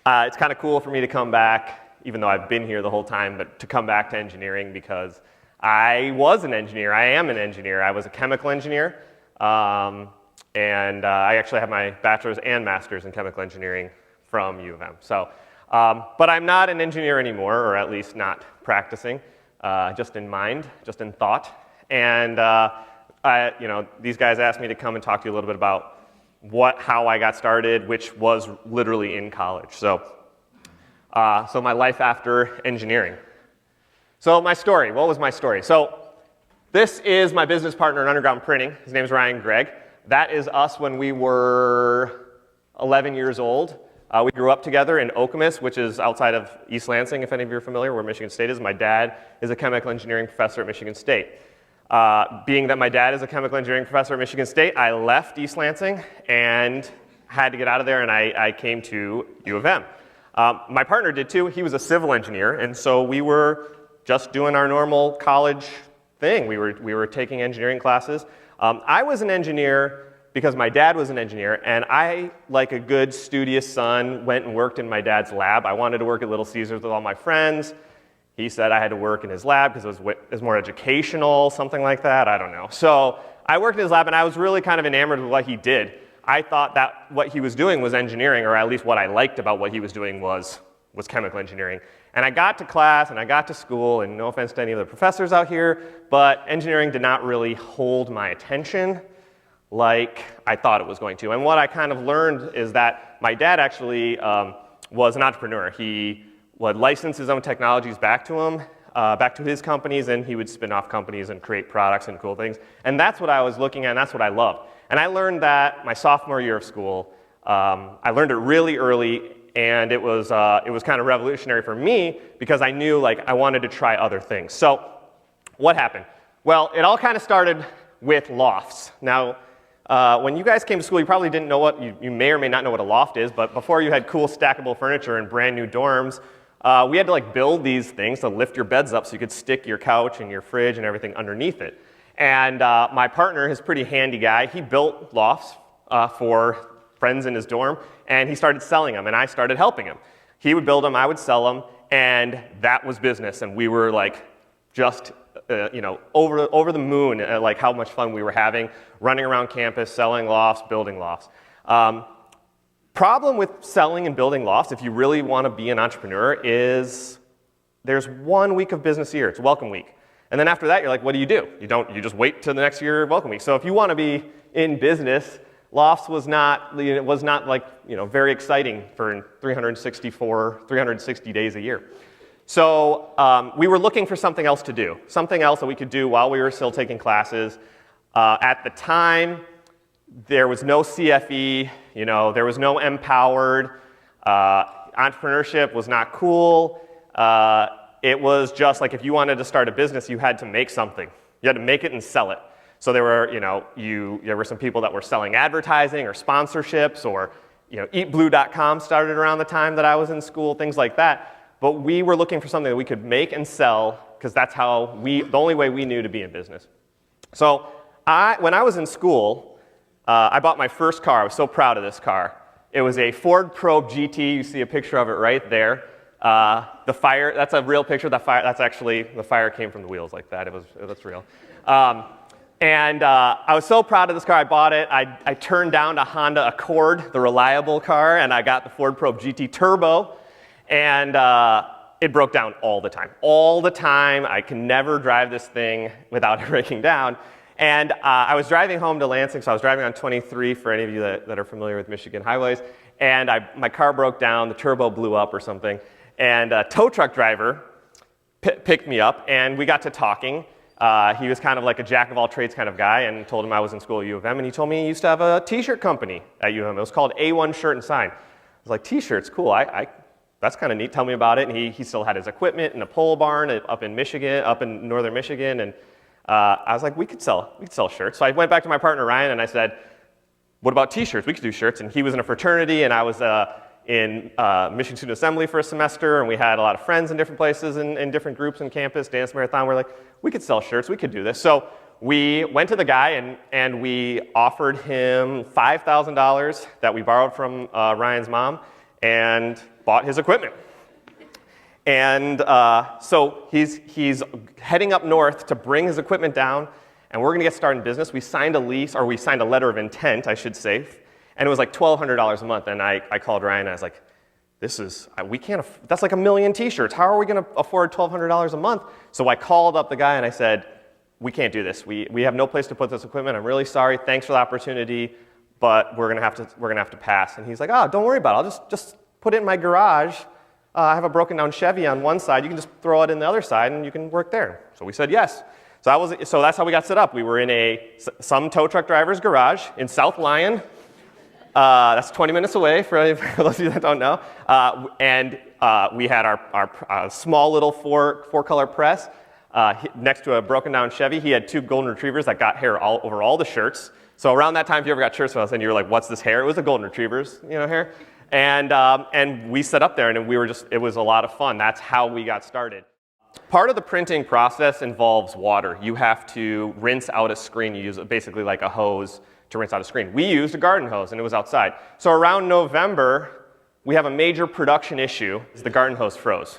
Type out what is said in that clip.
It's kind of cool for me to come back, even though I've been here the whole time, but to come back to engineering because I was an engineer. I am an engineer. I was a chemical engineer, and I actually have my bachelor's and master's in chemical engineering from U of M. So, but I'm not an engineer anymore, or at least not practicing, just in mind, just in thought. And these guys asked me to come and talk to you a little bit about how I got started, which was literally in college. So my life after engineering. So my story, what was my story? So this is my business partner in underground printing. His name is Ryan Gregg. That is us when we were 11 years old. We grew up together in Okemos, which is outside of East Lansing, if any of you are familiar where Michigan State is. My dad is a chemical engineering professor at Michigan State. Being that my dad is a chemical engineering professor at Michigan State, I left East Lansing and had to get out of there, and I came to U of M. My partner did too. He was a civil engineer, and so we were just doing our normal college thing. We were taking engineering classes. I was an engineer because my dad was an engineer, and I, like a good studious son, went and worked in my dad's lab. I wanted to work at Little Caesars with all my friends. He said I had to work in his lab because it was more educational, something like that. I don't know. So I worked in his lab, and I was really kind of enamored with what he did. I thought that what he was doing was engineering, or at least what I liked about what he was doing was chemical engineering. And I got to class, and I got to school, and no offense to any of the professors out here, but engineering did not really hold my attention like I thought it was going to. And what I kind of learned is that my dad actually was an entrepreneur. He would license his own technologies back to his companies, and he would spin off companies and create products and cool things. And that's what I was looking at, and that's what I loved. And I learned that my sophomore year of school. I learned it really early, and it was kind of revolutionary for me because I knew I wanted to try other things. So what happened? Well, it all kind of started with lofts. Now, when you guys came to school, you probably didn't know you may or may not know what a loft is, but before you had cool stackable furniture and brand new dorms, we had to build these things to lift your beds up so you could stick your couch and your fridge and everything underneath it. And my partner is a pretty handy guy. He built lofts for friends in his dorm, and he started selling them, and I started helping him. He would build them, I would sell them, and that was business. And we were just over the moon at how much fun we were having, running around campus, selling lofts, building lofts. Problem with selling and building lofts, if you really want to be an entrepreneur, is there's 1 week of business a year. It's welcome week. And then after that, you're like, what do? You just wait till the next year welcome week. So if you want to be in business, lofts was not very exciting for 360 days a year. So we were looking for something else to do, something else that we could do while we were still taking classes. At the time, there was no CFE, there was no Empowered. Entrepreneurship was not cool. It was just if you wanted to start a business, you had to make something. You had to make it and sell it. So there were, there were some people that were selling advertising or sponsorships, or, eatblue.com started around the time that I was in school, things like that. But we were looking for something that we could make and sell because that's the only way we knew to be in business. So when I was in school, I bought my first car. I was so proud of this car. It was a Ford Probe GT. You see a picture of it right there. The fire, that's a real picture. That's actually, the fire came from the wheels like that. That's real. And I was so proud of this car. I bought it. I turned down a Honda Accord, the reliable car, and I got the Ford Probe GT Turbo. And it broke down all the time. All the time. I can never drive this thing without it breaking down. And I was driving home to Lansing, so I was driving on 23 for any of you that are familiar with Michigan highways. And my car broke down, the turbo blew up or something. And a tow truck driver picked me up, and we got to talking. He was kind of like a jack-of-all-trades kind of guy, and told him I was in school at U of M, and he told me he used to have a t-shirt company at U of M. It was called A1 Shirt and Sign. I was like, t-shirts, cool. That's kind of neat. Tell me about it. And he still had his equipment in a pole barn up in Michigan, up in northern Michigan, and I was like, we could sell shirts. So I went back to my partner Ryan, and I said, what about t-shirts? We could do shirts. And he was in a fraternity, and I was in Michigan Student Assembly for a semester, and we had a lot of friends in different places and in different groups on campus, dance marathon. We're like, we could sell shirts, we could do this. So we went to the guy, and we offered him $5,000 that we borrowed from Ryan's mom, and bought his equipment. And so he's heading up north to bring his equipment down, and we're going to get started in business. We signed a lease, or we signed a letter of intent, I should say, and it was like $1,200 a month. And I called Ryan, and I was like, we can't, that's like 1 million t-shirts. How are we going to afford $1,200 a month? So I called up the guy, and I said, we can't do this. We have no place to put this equipment. I'm really sorry. Thanks for the opportunity, but we're going to have to pass. And he's like, oh, don't worry about it. I'll just put it in my garage. I have a broken down Chevy on one side. You can just throw it in the other side, and you can work there. So we said yes. So that's how we got set up. We were in some tow truck driver's garage in South Lyon. That's 20 minutes away for those of you that don't know. And we had our small little four-color press next to a broken down Chevy. He had 2 golden retrievers that got hair all over all the shirts. So around that time, if you ever got shirts from us and you were like, what's this hair? It was a golden retriever's hair. And we set up there, and it was a lot of fun. That's how we got started. Part of the printing process involves water. You have to rinse out a screen. You use basically like a hose to rinse out a screen. We used a garden hose, and it was outside. So around November, we have a major production issue. The garden hose froze.